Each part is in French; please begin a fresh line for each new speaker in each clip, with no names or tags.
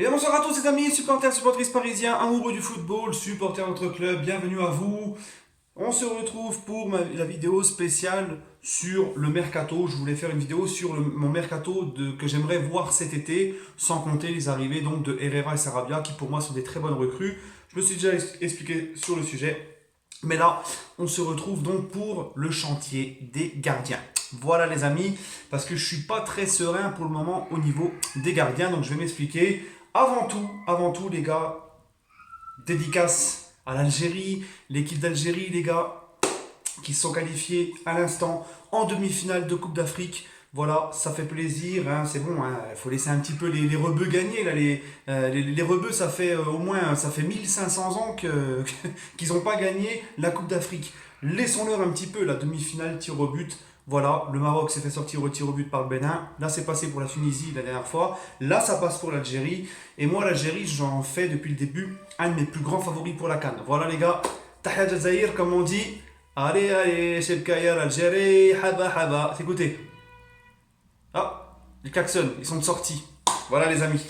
Et bonsoir à tous les amis, supporters, supportrices parisiens, amoureux du football, supporters de notre club, bienvenue à vous. On se retrouve pour la vidéo spéciale sur le mercato. Je voulais faire une vidéo sur mon mercato que j'aimerais voir cet été, sans compter les arrivées donc de Herrera et Sarabia, qui pour moi sont des très bonnes recrues. Je me suis déjà expliqué sur le sujet. Mais là, on se retrouve donc pour le chantier des gardiens. Voilà les amis, parce que je suis pas très serein pour le moment au niveau des gardiens, donc je vais m'expliquer. Avant tout les gars, dédicace à l'Algérie, l'équipe d'Algérie les gars, qui sont qualifiés à l'instant en demi-finale de Coupe d'Afrique. Voilà, ça fait plaisir, hein, c'est bon, il faut laisser un petit peu les rebeux gagner. Là, les rebeux, ça fait au moins ça fait 1500 ans qu'ils n'ont pas gagné la Coupe d'Afrique. Laissons-leur un petit peu la demi-finale tir au but. Voilà, le Maroc s'est fait sortir au tir au but par le Bénin. Là, c'est passé pour la Tunisie la dernière fois. Là, ça passe pour l'Algérie. Et moi, l'Algérie, j'en fais depuis le début un de mes plus grands favoris pour la CAN. Voilà, les gars. Tahia Jazair, comme on dit. Allez, allez, chez le Caire, Algérie, haba, haba. Écoutez. Ah, les klaxons, ils sont sortis. Voilà, les amis.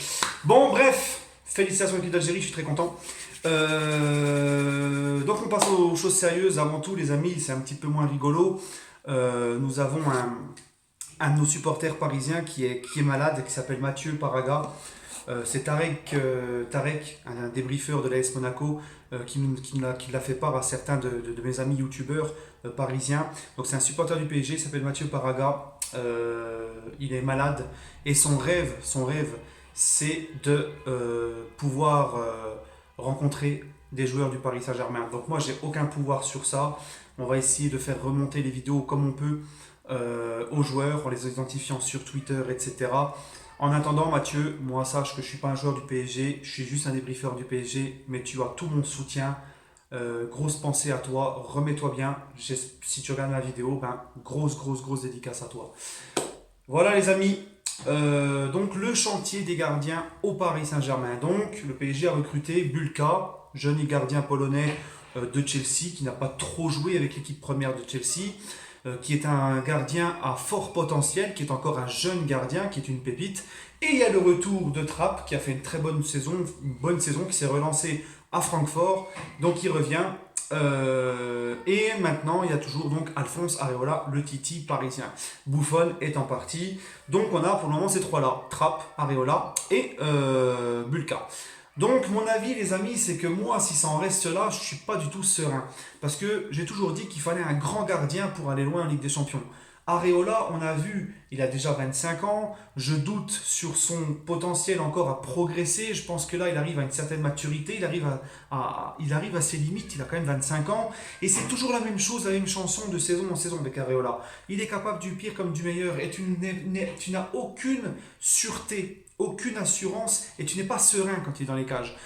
Bon, bref. Félicitations à l'équipe d'Algérie, je suis très content. Donc, on passe aux choses sérieuses. Avant tout, les amis, c'est un petit peu moins rigolo. Nous avons un de nos supporters parisiens qui est malade, qui s'appelle Mathieu Paraga. C'est Tarek, un débriefeur de l'AS Monaco, qui l'a fait part à certains de mes amis youtubeurs parisiens. Donc c'est un supporter du PSG, il s'appelle Mathieu Paraga. Il est malade et son rêve, c'est de pouvoir rencontrer des joueurs du Paris Saint-Germain. Donc moi, j'ai aucun pouvoir sur ça. On va essayer de faire remonter les vidéos comme on peut aux joueurs, en les identifiant sur Twitter, etc. En attendant, Mathieu, moi sache que je ne suis pas un joueur du PSG, je suis juste un débriefeur du PSG, mais tu as tout mon soutien. Grosse pensée à toi, remets-toi bien. Si tu regardes la vidéo, ben, grosse dédicace à toi. Voilà les amis, donc le chantier des gardiens au Paris Saint-Germain. Donc le PSG a recruté Bulka, jeune gardien polonais de Chelsea, qui n'a pas trop joué avec l'équipe première de Chelsea, qui est un gardien à fort potentiel, qui est encore un jeune gardien, qui est une pépite. Et il y a le retour de Trapp, qui a fait une bonne saison, qui s'est relancé à Francfort, donc il revient. Et maintenant, il y a toujours donc Alphonse Areola, le Titi parisien. Buffon est en partie. Donc on a pour le moment ces trois-là, Trapp, Areola et Bulka. Donc mon avis les amis, c'est que moi, si ça en reste là, je ne suis pas du tout serein. Parce que j'ai toujours dit qu'il fallait un grand gardien pour aller loin en Ligue des Champions. Areola, on a vu, il a déjà 25 ans. Je doute sur son potentiel encore à progresser. Je pense que là, il arrive à une certaine maturité. Il arrive à ses limites. Il a quand même 25 ans. Et c'est toujours la même chose, la même chanson de saison en saison avec Areola. Il est capable du pire comme du meilleur. Et tu n'as aucune sûreté, aucune assurance. Et tu n'es pas serein quand il est dans les cages.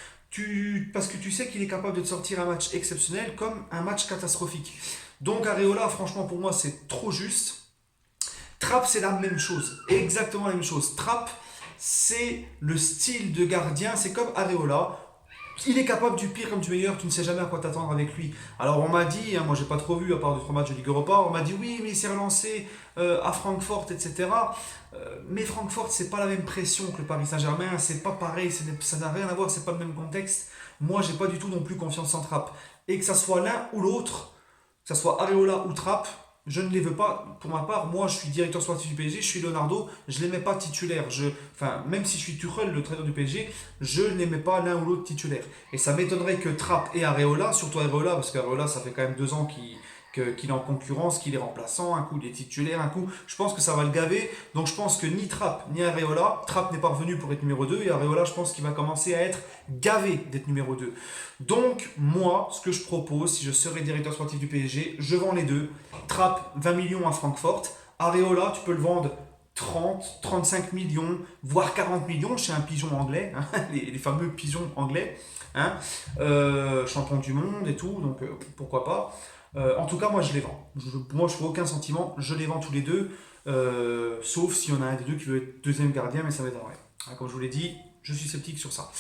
Parce que tu sais qu'il est capable de te sortir un match exceptionnel comme un match catastrophique. Donc Areola, franchement, pour moi, c'est trop juste. Trapp, c'est la même chose, exactement la même chose. Trapp, c'est le style de gardien, c'est comme Areola. Il est capable du pire comme du meilleur, tu ne sais jamais à quoi t'attendre avec lui. Alors on m'a dit, moi j'ai pas trop vu à part 2-3 matchs de Ligue Europa, on m'a dit oui mais il s'est relancé à Francfort, etc. Mais Francfort c'est pas la même pression que le Paris Saint-Germain, c'est pas pareil, ça n'a rien à voir, c'est pas le même contexte. Moi j'ai pas du tout non plus confiance en Trapp. Et que ça soit l'un ou l'autre, que ce soit Areola ou Trapp, je ne les veux pas. Pour ma part, moi, je suis directeur sportif du PSG, je suis Leonardo, je ne les mets pas titulaires. Même si je suis Tuchel, le traîneur du PSG, je ne les mets pas l'un ou l'autre titulaire. Et ça m'étonnerait que Trapp et Areola, surtout Areola, parce qu'Areola, ça fait quand même 2 ans qu'il est en concurrence, qu'il est remplaçant, un coup il est titulaire, un coup, je pense que ça va le gaver. Donc je pense que ni Trapp ni Areola, Trapp n'est pas revenu pour être numéro 2 et Areola, je pense qu'il va commencer à être gavé d'être numéro 2. Donc moi, ce que je propose, si je serais directeur sportif du PSG, je vends les deux. Trapp 20 millions à Francfort, Areola, tu peux le vendre 30, 35 millions, voire 40 millions chez un pigeon anglais, hein, les fameux pigeons anglais, hein, champion du monde et tout, donc pourquoi pas. En tout cas, moi je les vends. Moi je ne fais aucun sentiment, je les vends tous les deux, sauf s'il y en a un des deux qui veut être deuxième gardien, mais ça m'étonnerait. Hein, comme je vous l'ai dit, je suis sceptique sur ça.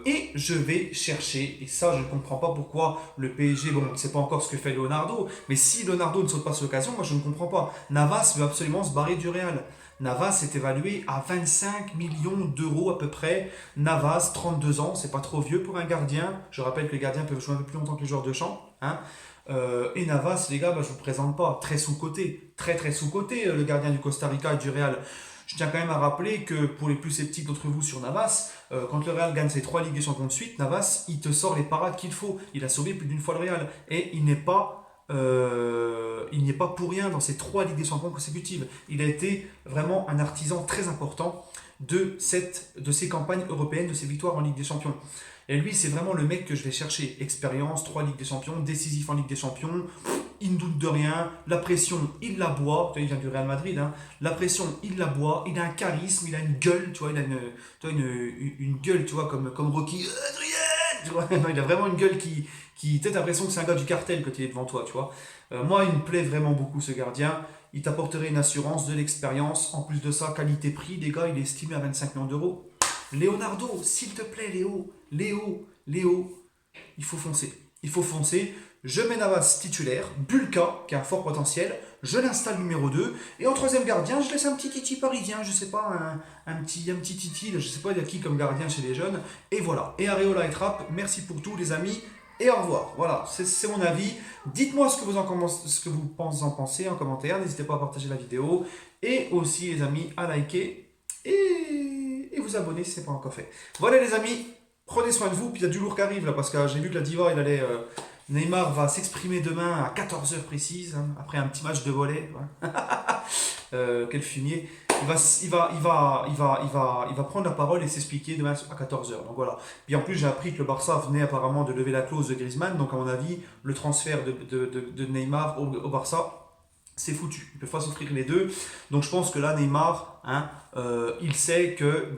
Et je vais chercher, et ça je ne comprends pas pourquoi le PSG, bon, c'est pas encore ce que fait Leonardo, mais si Leonardo ne saute pas sur l'occasion, moi je ne comprends pas. Navas veut absolument se barrer du Real. Navas est évalué à 25 millions d'euros à peu près. Navas, 32 ans, c'est pas trop vieux pour un gardien. Je rappelle que les gardiens peuvent jouer un peu plus longtemps que les joueurs de champ, hein. Et Navas, les gars, bah, je vous présente pas. Très sous-coté. Très très sous-coté, le gardien du Costa Rica et du Real. Je tiens quand même à rappeler que pour les plus sceptiques d'entre vous sur Navas, quand le Real gagne ses 3 Ligues des Champions de suite, Navas, il te sort les parades qu'il faut. Il a sauvé plus d'une fois le Real. Et il n'y est pas pour rien dans ces 3 Ligues des Champions consécutives. Il a été vraiment un artisan très important de ces campagnes européennes, de ces victoires en Ligue des Champions. Et lui, c'est vraiment le mec que je vais chercher. Expérience, 3 Ligues des Champions, décisif en Ligue des Champions, il ne doute de rien, la pression, il la boit. Tu vois, il vient du Real Madrid, hein. La pression, il la boit, il a un charisme, il a une gueule, tu vois, il a une gueule, tu vois, comme Rocky. Adrien, tu vois, il a vraiment une gueule qui t'as l'impression que c'est un gars du cartel quand il est devant toi, tu vois. Moi, il me plaît vraiment beaucoup ce gardien. Il t'apporterait une assurance, de l'expérience. En plus de ça, qualité-prix, les gars, il est estimé à 25 millions d'euros. Leonardo, s'il te plaît, Léo, il faut foncer. Il faut foncer. Je mets Navas titulaire, Bulka, qui a un fort potentiel, je l'installe numéro 2, et en troisième gardien, je laisse un petit Titi parisien, je sais pas, un petit Titi, je sais pas, il y a qui comme gardien chez les jeunes, et voilà. Et Areola et Trapp, merci pour tout les amis, et au revoir. Voilà, c'est mon avis. Dites-moi ce que vous en pensez en commentaire, n'hésitez pas à partager la vidéo, et aussi les amis, à liker, et vous abonner si ce n'est pas encore fait. Voilà les amis, prenez soin de vous, puis il y a du lourd qui arrive là, parce que j'ai vu que la diva, Neymar va s'exprimer demain à 14 heures précises, hein, après un petit match de volley. Voilà. Quel fumier. Il va prendre la parole et s'expliquer demain à 14 heures. Donc voilà. Puis en plus, j'ai appris que le Barça venait apparemment de lever la clause de Griezmann. Donc à mon avis, le transfert de Neymar au Barça, c'est foutu. Il ne peut pas s'offrir les deux. Donc je pense que là, Neymar, hein, il sait que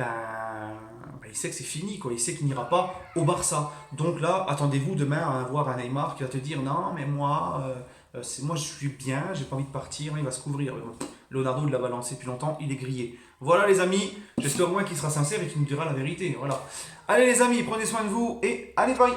il sait que c'est fini, quoi. Il sait qu'il n'ira pas au Barça. Donc là, attendez-vous demain à avoir un Neymar qui va te dire non, mais moi je suis bien, j'ai pas envie de partir. Il va se couvrir. Bon, Leonardo l'a balancé depuis longtemps, il est grillé. Voilà les amis, j'espère au moins qu'il sera sincère et qu'il nous dira la vérité. Voilà. Allez les amis, prenez soin de vous et allez bye.